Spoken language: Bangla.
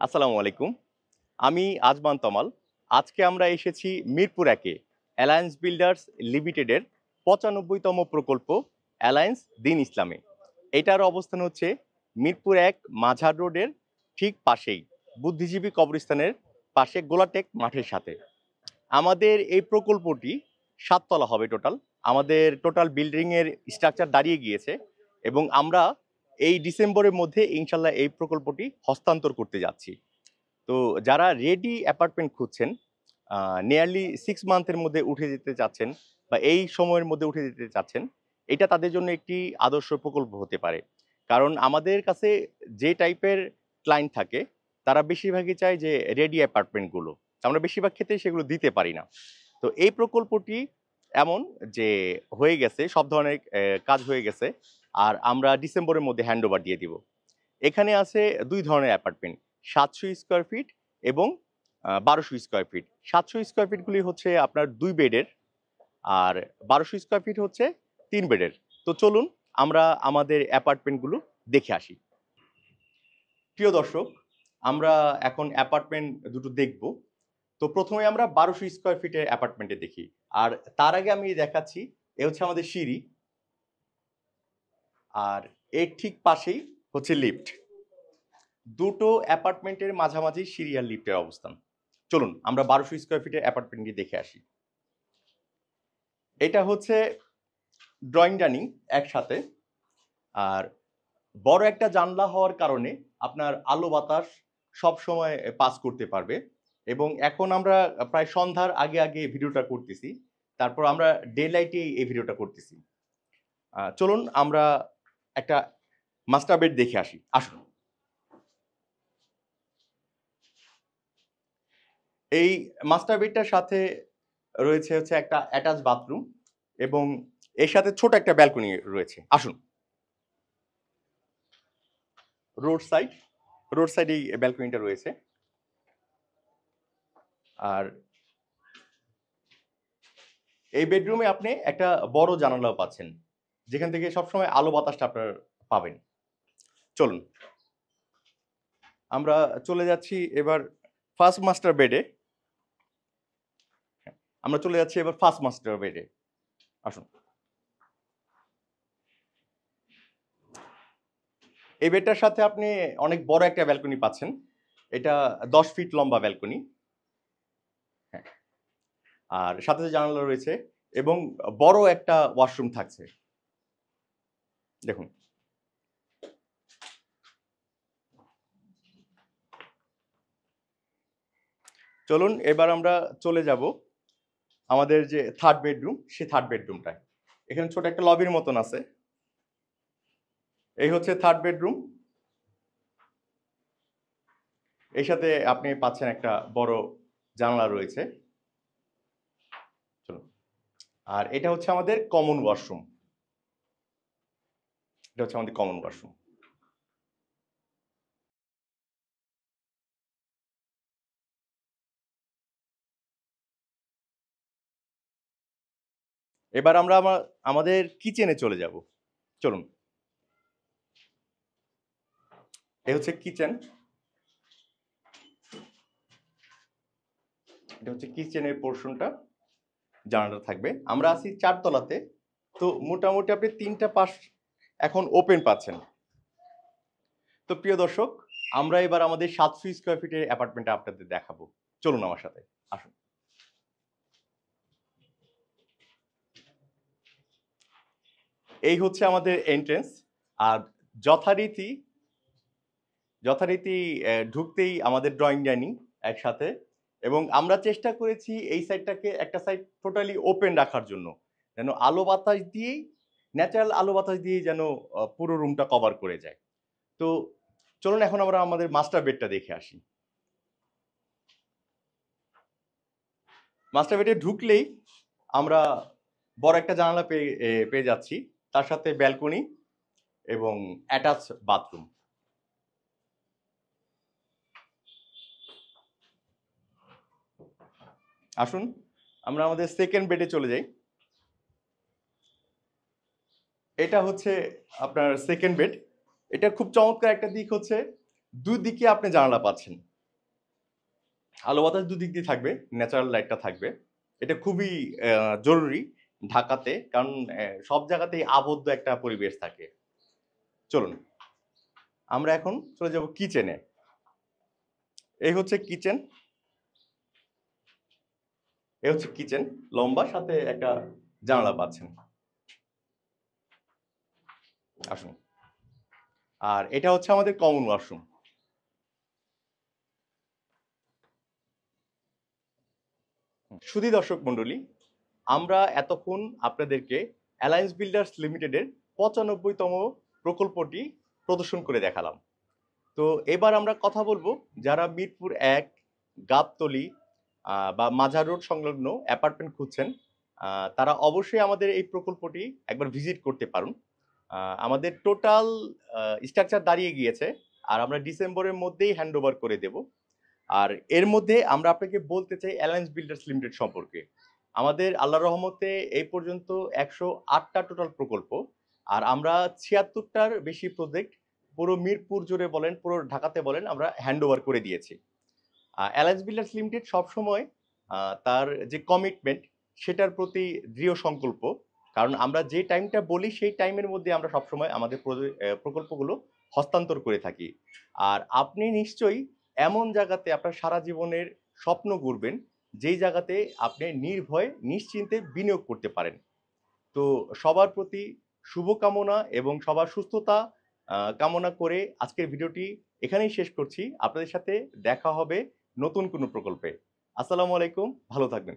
আসসালামু আলাইকুম। আমি আজমান তমাল। আজকে আমরা এসেছি মিরপুর ১-এ অ্যালায়েন্স বিল্ডার্স লিমিটেডের ৯৫তম প্রকল্প অ্যালায়েন্স দ্বীন ইসলামে। এটার অবস্থান হচ্ছে মিরপুর ১ মাঝার রোডের ঠিক পাশেই, বুদ্ধিজীবী কবরস্থানের পাশে গোলাটেক মাঠের সাথে। আমাদের এই প্রকল্পটি ৭ তলা হবে টোটাল। আমাদের টোটাল বিল্ডিংয়ের স্ট্রাকচার দাঁড়িয়ে গিয়েছে এবং আমরা এই ডিসেম্বরের মধ্যে ইনশাল্লাহ এই প্রকল্পটি হস্তান্তর করতে যাচ্ছি। তো যারা রেডি অ্যাপার্টমেন্ট খুঁজছেন, নিয়ারলি 6 মান্থের মধ্যে উঠে যেতে চাচ্ছেন বা এই সময়ের মধ্যে উঠে যেতে চাচ্ছেন, এটা তাদের জন্য একটি আদর্শ প্রকল্প হতে পারে। কারণ আমাদের কাছে যে টাইপের ক্লায়েন্ট থাকে, তারা বেশিরভাগই চায় যে রেডি অ্যাপার্টমেন্টগুলো। আমরা বেশিরভাগ ক্ষেত্রে সেগুলো দিতে পারি না। তো এই প্রকল্পটি এমন যে হয়ে গেছে, সব ধরনের কাজ হয়ে গেছে। আর আমরা ডিসেম্বরের মধ্যে হ্যান্ডওভার দিয়ে দিব। এখানে আছে ২ ধরনের অ্যাপার্টমেন্ট, ৭০০ স্কয়ার ফিট এবং ১২০০ স্কয়ার ফিট। ৭০০ স্কয়ার ফিটগুলি হচ্ছে আপনার ২ বেডের, আর ১২০০ স্কয়ার ফিট হচ্ছে ৩ বেডের। তো চলুন আমরা আমাদের অ্যাপার্টমেন্টগুলো দেখে আসি। প্রিয় দর্শক, আমরা এখন অ্যাপার্টমেন্ট দুটো দেখব। তো প্রথমে আমরা ১২০০ স্কয়ার ফিটের অ্যাপার্টমেন্টে দেখি। আর তার আগে আমি দেখাচ্ছি, এ হচ্ছে আমাদের সিঁড়ি, আর এর ঠিক পাশেই হচ্ছে লিফট। দুটো অ্যাপার্টমেন্টের মাঝামাঝি সিঁড়ি আর লিফটের অবস্থান। চলুন আমরা ১২০০ স্কয়ার ফিটের অ্যাপার্টমেন্টটি দেখে আসি। এটা হচ্ছে ড্রয়িং ডাইনিং একসাথে। আর বড় একটা জানলা হওয়ার কারণে আপনার আলো বাতাস সবসময় পাস করতে পারবে। এবং এখন আমরা প্রায় সন্ধ্যার আগে আগে ভিডিওটা করতেছি। তারপর আমরা ডে লাইটেই এই ভিডিওটা করতেছি। চলুন আমরা একটা মাস্টার বেড দেখে আসি। আসুন। এই মাস্টার বেডটার সাথে রয়েছে হচ্ছে একটা অ্যাটাচ বাথরুম এবং এর সাথে ছোট একটা ব্যালকনি রয়েছে। আসুন। রোড সাইডে এই ব্যালকনিটা রয়েছে। আর এই বেডরুমে আপনি একটা বড় জানালাও পাচ্ছেন, যেখান থেকে সবসময় আলো বাতাসটা আপনার পাবেন। চলুন আমরা চলে যাচ্ছি এবার ফার্স্ট মাস্টার বেডে। আমরা চলে যাচ্ছি এবার ফার্স্ট মাস্টার বেডে। আসুন। এই বেডটার সাথে আপনি অনেক বড় একটা ব্যালকনি পাচ্ছেন। এটা ১০ ফিট লম্বা ব্যালকনি। হ্যাঁ, আর সাথে জানালা রয়েছে এবং বড় একটা ওয়াশরুম থাকছে। দেখুন। চলুন এবার আমরা চলে যাব আমাদের যে থার্ড বেডরুম, সেই থার্ড বেডরুমটায়। এখানে ছোট একটা লবির মতন আছে। এই হচ্ছে থার্ড বেডরুম। এর সাথে আপনি পাচ্ছেন একটা বড় জানালা রয়েছে। চলুন। আর এটা হচ্ছে আমাদের কমন ওয়াশরুম। এটা হচ্ছে আমাদের কমন ওয়াশরুম। এবার আমরা আমাদের কিচেনে চলে যাব। চলুন। এই হচ্ছে কিচেন। এটা হচ্ছে কিচেনের পোর্শনটা। জানালা থাকবে। আমরা আছি ৪ তলাতে। তো মোটামুটি আপনি ৩টা পাশ এখন ওপেন পাচ্ছেন। তো প্রিয় দর্শক, আমরা এবার আমাদের ৭০০ স্কয়ার ফিটের অ্যাপার্টমেন্টটা আপনাদের দেখাবো। চলুন আমার সাথে। আসুন। এই হচ্ছে আমাদের এন্ট্রেন্স। আর যথারীতি যথারীতি ঢুকতেই আমাদের ড্রয়িং ডাইনিং একসাথে। এবং আমরা চেষ্টা করেছি এই সাইডটাকে একটা সাইড টোটালি ওপেন রাখার জন্য। যেন আলো বাতাস দিয়েই, ন্যাচারাল আলো বাতাস দিয়েই যেন পুরো রুমটা কভার করে যায়। তো চলুন এখন আমরা আমাদের মাস্টার বেডটা দেখে আসি। মাস্টার বেডে ঢুকলেই আমরা বড় একটা জানালা পেয়ে যাচ্ছি। তার সাথে ব্যালকনি এবং অ্যাটাচ বাথরুম। আসুন আমরা আমাদের সেকেন্ড বেডে চলে যাই। এটা হচ্ছে আপনার সেকেন্ড বেড। এটা খুব চমৎকার একটা দিক হচ্ছে ২ দিকে আপনি জানালা পাচ্ছেন। আলো বাতাস দুদিক দিয়ে থাকবে, ন্যাচারাল লাইটটা থাকবে। এটা খুবই জরুরি ঢাকাতে, কারণ সব জায়গাতেই আবদ্ধ একটা পরিবেশ থাকে। চলুন আমরা এখন চলে যাব কিচেনে। এই হচ্ছে কিচেন, এই হচ্ছে কিচেন, লম্বা, সাথে একটা জানালা পাচ্ছেন। আসুন। আর এটা হচ্ছে আমাদের কমন ওয়াশরুম। সুধী দর্শক মণ্ডলী, আমরা এতক্ষণ আপনাদেরকে অ্যালায়েন্স বিল্ডার্স লিমিটেডের 95তম প্রকল্পটি প্রদর্শন করে দেখালাম। তো এবার আমরা কথা বলবো যারা মিরপুর ১, গাবতলী বা মাজার রোড সংলগ্ন অ্যাপার্টমেন্ট খুঁজছেন, তারা অবশ্যই আমাদের এই প্রকল্পটি একবার ভিজিট করতে পারুন। আমাদের টোটাল স্ট্রাকচার দাঁড়িয়ে গিয়েছে, আর আমরা ডিসেম্বরের মধ্যেই হ্যান্ড ওভার করে দেব। আর এর মধ্যে আমরা আপনাকে বলতে চাই অ্যালায়েন্স বিল্ডার্স লিমিটেড সম্পর্কে। আমাদের আল্লাহর রহমতে এই পর্যন্ত 108টা টোটাল প্রকল্প, আর আমরা 76টার বেশি প্রজেক্ট পুরো মিরপুর জুড়ে বলেন, পুরো ঢাকাতে বলেন, আমরা হ্যান্ড ওভার করে দিয়েছি। অ্যালায়েন্স বিল্ডার্স লিমিটেড সবসময় তার যে কমিটমেন্ট সেটার প্রতি দৃঢ় সংকল্প, কারণ আমরা যে টাইমটা বলি সেই টাইমের মধ্যে আমরা সবসময় আমাদের প্রকল্পগুলো হস্তান্তর করে থাকি। আর আপনি নিশ্চয়ই এমন জায়গাতে আপনার সারা জীবনের স্বপ্ন গড়বেন, যেই জায়গাতে আপনি নির্ভয়ে নিশ্চিন্তে বিনিয়োগ করতে পারেন। তো সবার প্রতি শুভকামনা এবং সবার সুস্থতা কামনা করে আজকের ভিডিওটি এখানেই শেষ করছি। আপনাদের সাথে দেখা হবে নতুন কোনো প্রকল্পে। আসসালামু আলাইকুম, ভালো থাকবেন।